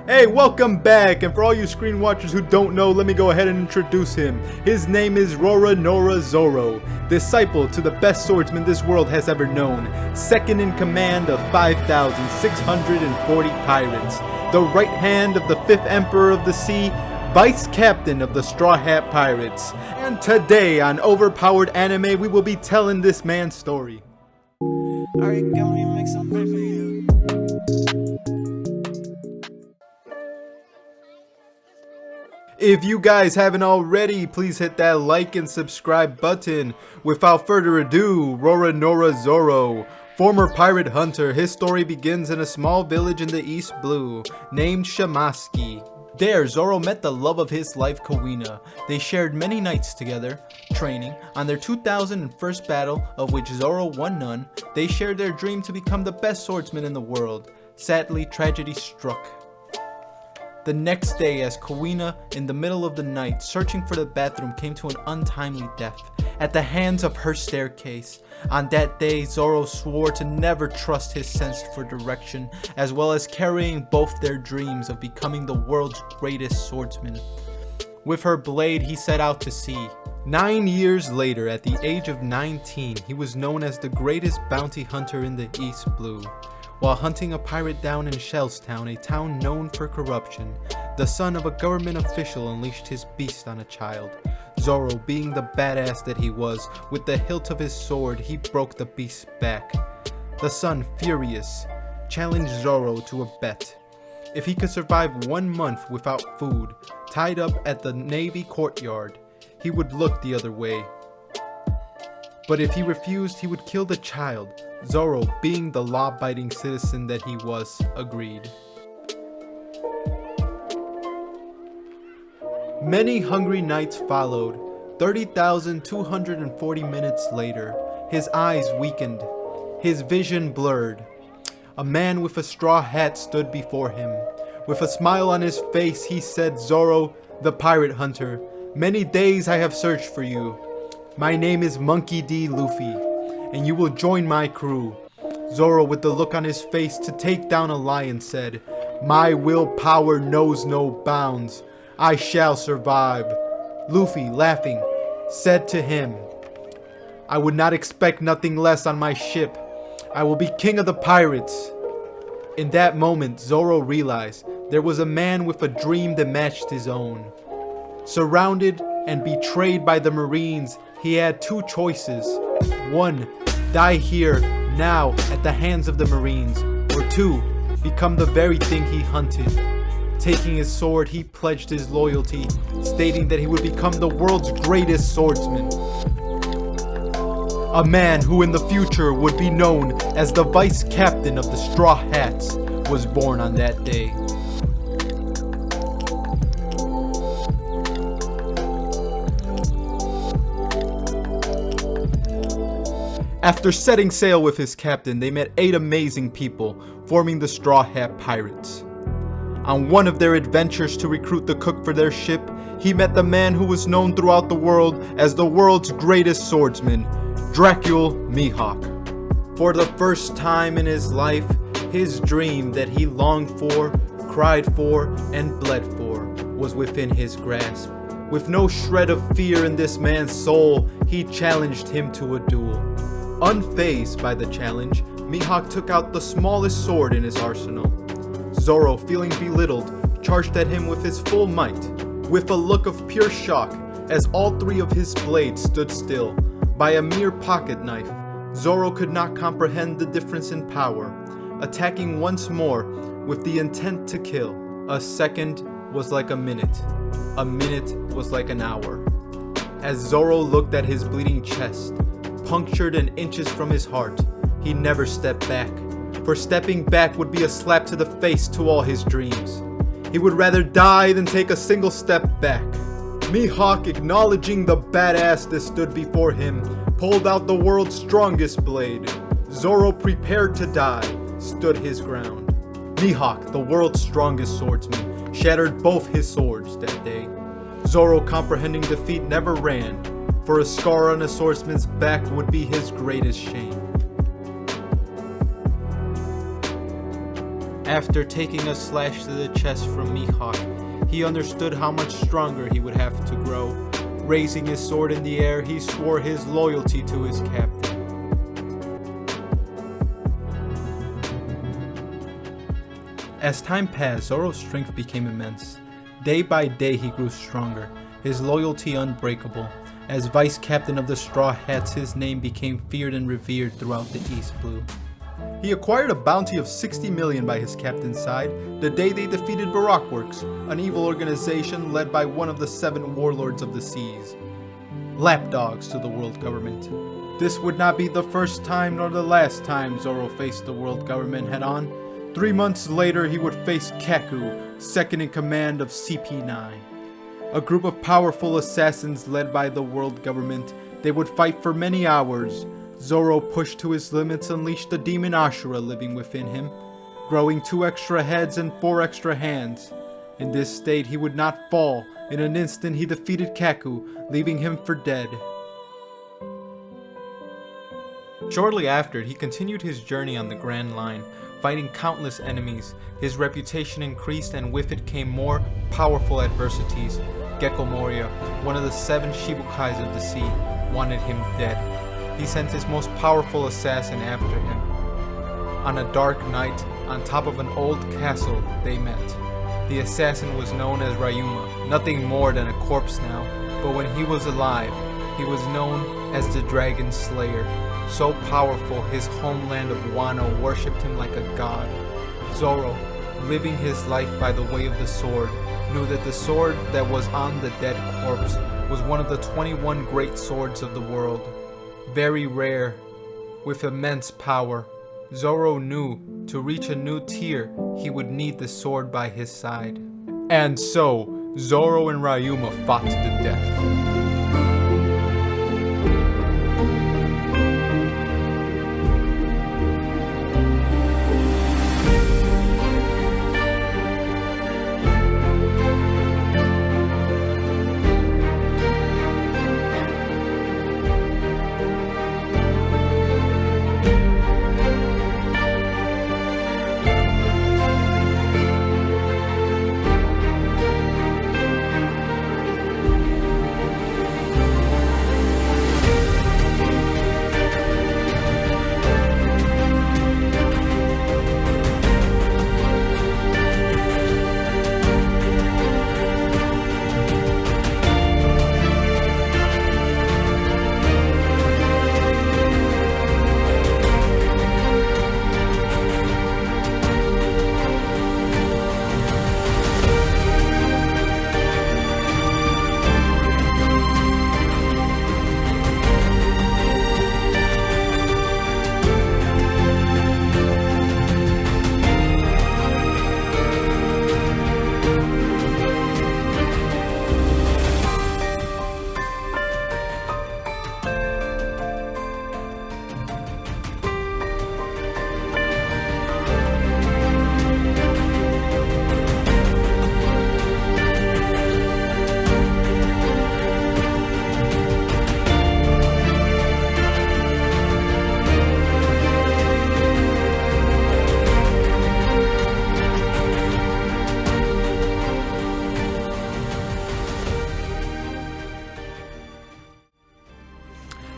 Hey, welcome back, and for all you screen watchers who don't know, let me go ahead and introduce him. His name is Roronoa Zoro, disciple to the best swordsman this world has ever known, second in command of 5,640 pirates, the right hand of the 5th Emperor of the Sea, vice captain of the Straw Hat Pirates. And today on Overpowered Anime, we will be telling this man's story. Alright, can we make some paper? If you guys haven't already, please hit that like and subscribe button. Without further ado, Roronoa Zoro. Former pirate hunter, his story begins in a small village in the East Blue, named Shamaski. There, Zoro met the love of his life, Kawina. They shared many nights together, training. On their 2001st battle, of which Zoro won none, they shared their dream to become the best swordsman in the world. Sadly, tragedy struck. The next day, as Kawina, in the middle of the night, searching for the bathroom, came to an untimely death at the hands of her staircase. On that day, Zoro swore to never trust his sense for direction, as well as carrying both their dreams of becoming the world's greatest swordsman. With her blade, he set out to sea. 9 years later, at the age of 19, he was known as the greatest bounty hunter in the East Blue. While hunting a pirate down in Shellstown, a town known for corruption, the son of a government official unleashed his beast on a child. Zoro, being the badass that he was, with the hilt of his sword, he broke the beast's back. The son, furious, challenged Zoro to a bet. If he could survive 1 month without food, tied up at the Navy courtyard, he would look the other way. But if he refused, he would kill the child. Zoro, being the law-abiding citizen that he was, agreed. Many hungry nights followed. 30,240 minutes later, his eyes weakened, his vision blurred. A man with a straw hat stood before him. With a smile on his face, he said, "Zoro, the pirate hunter, many days I have searched for you. My name is Monkey D Luffy, and you will join my crew." Zoro, with the look on his face to take down a lion, said, "My willpower knows no bounds. I shall survive." Luffy, laughing, said to him, "I would not expect nothing less on my ship. I will be king of the pirates." In that moment, Zoro realized there was a man with a dream that matched his own. Surrounded and betrayed by the Marines, he had 2 choices. 1, die here, now, at the hands of the Marines. Or 2, become the very thing he hunted. Taking his sword, he pledged his loyalty, stating that he would become the world's greatest swordsman. A man who in the future would be known as the vice captain of the Straw Hats was born on that day. After setting sail with his captain, they met 8 amazing people, forming the Straw Hat Pirates. On one of their adventures to recruit the cook for their ship, he met the man who was known throughout the world as the world's greatest swordsman, Dracula Mihawk. For the first time in his life, his dream that he longed for, cried for, and bled for was within his grasp. With no shred of fear in this man's soul, he challenged him to a duel. Unfazed by the challenge, Mihawk took out the smallest sword in his arsenal. Zoro, feeling belittled, charged at him with his full might, with a look of pure shock as all 3 of his blades stood still. By a mere pocket knife, Zoro could not comprehend the difference in power, attacking once more with the intent to kill. A second was like a minute was like an hour. As Zoro looked at his bleeding chest, punctured and inches from his heart, he never stepped back, for stepping back would be a slap to the face to all his dreams. He would rather die than take a single step back. Mihawk, acknowledging the badass that stood before him, pulled out the world's strongest blade. Zoro, prepared to die, stood his ground. Mihawk, the world's strongest swordsman, shattered both his swords that day. Zoro, comprehending defeat, never ran, for a scar on a swordsman's back would be his greatest shame. After taking a slash to the chest from Mihawk, he understood how much stronger he would have to grow. Raising his sword in the air, he swore his loyalty to his captain. As time passed, Zoro's strength became immense. Day by day he grew stronger, his loyalty unbreakable. As vice captain of the Straw Hats, his name became feared and revered throughout the East Blue. He acquired a bounty of 60 million by his captain's side the day they defeated Baroqueworks, an evil organization led by one of the 7 warlords of the seas. Lapdogs to the world government. This would not be the first time nor the last time Zoro faced the world government head-on. 3 months later he would face Kaku, second in command of CP9. A group of powerful assassins led by the world government. They would fight for many hours. Zoro, pushed to his limits, unleashed the demon Ashura living within him, growing 2 extra heads and 4 extra hands. In this state he would not fall. In an instant he defeated Kaku, leaving him for dead. Shortly after, he continued his journey on the Grand Line, fighting countless enemies. His reputation increased, and with it came more powerful adversities. Gecko Moria, one of the 7 Shibukais of the sea, wanted him dead. He sent his most powerful assassin after him. On a dark night, on top of an old castle, they met. The assassin was known as Ryuma, nothing more than a corpse now, but when he was alive, he was known as the Dragon Slayer. So powerful, his homeland of Wano worshipped him like a god. Zoro, living his life by the way of the sword, knew that the sword that was on the dead corpse was one of the 21 great swords of the world. Very rare, with immense power. Zoro knew to reach a new tier, he would need the sword by his side. And so, Zoro and Ryuma fought to the death.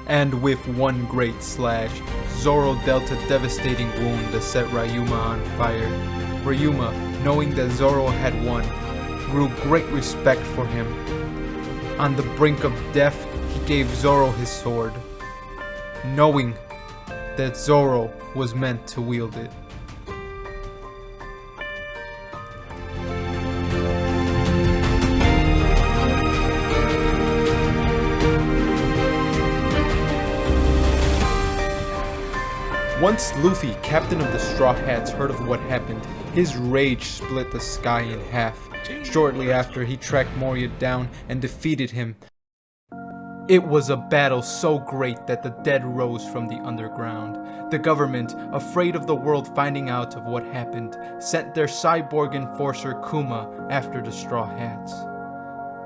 And with one great slash, Zoro dealt a devastating wound that set Ryuma on fire. Ryuma, knowing that Zoro had won, grew great respect for him. On the brink of death, he gave Zoro his sword, knowing that Zoro was meant to wield it. Once Luffy, captain of the Straw Hats, heard of what happened, his rage split the sky in half. Shortly after, he tracked Moria down and defeated him. It was a battle so great that the dead rose from the underground. The government, afraid of the world finding out of what happened, sent their cyborg enforcer Kuma after the Straw Hats.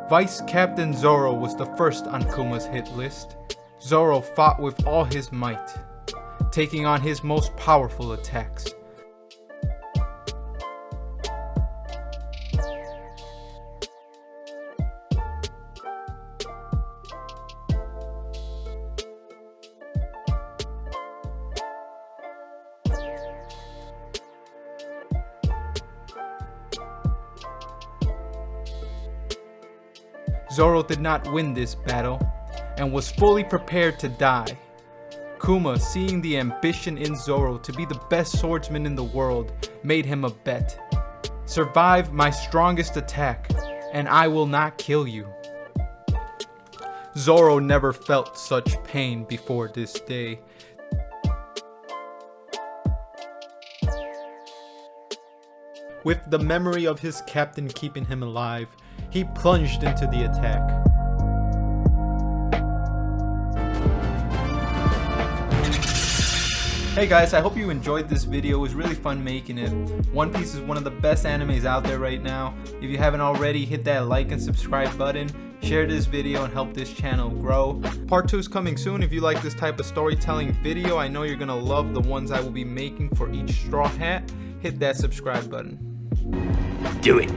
Vice Captain Zoro was the first on Kuma's hit list. Zoro fought with all his might, taking on his most powerful attacks. Zoro did not win this battle and was fully prepared to die. Kuma, seeing the ambition in Zoro to be the best swordsman in the world, made him a bet. Survive my strongest attack, and I will not kill you. Zoro never felt such pain before this day. With the memory of his captain keeping him alive, he plunged into the attack. Hey guys, I hope you enjoyed this video. It was really fun making it. One Piece is one of the best animes out there right now. If you haven't already, hit that like and subscribe button. Share this video and help this channel grow. Part 2 is coming soon. If you like this type of storytelling video, I know you're gonna love the ones I will be making for each Straw Hat. Hit that subscribe button. Do it.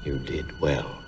You did well.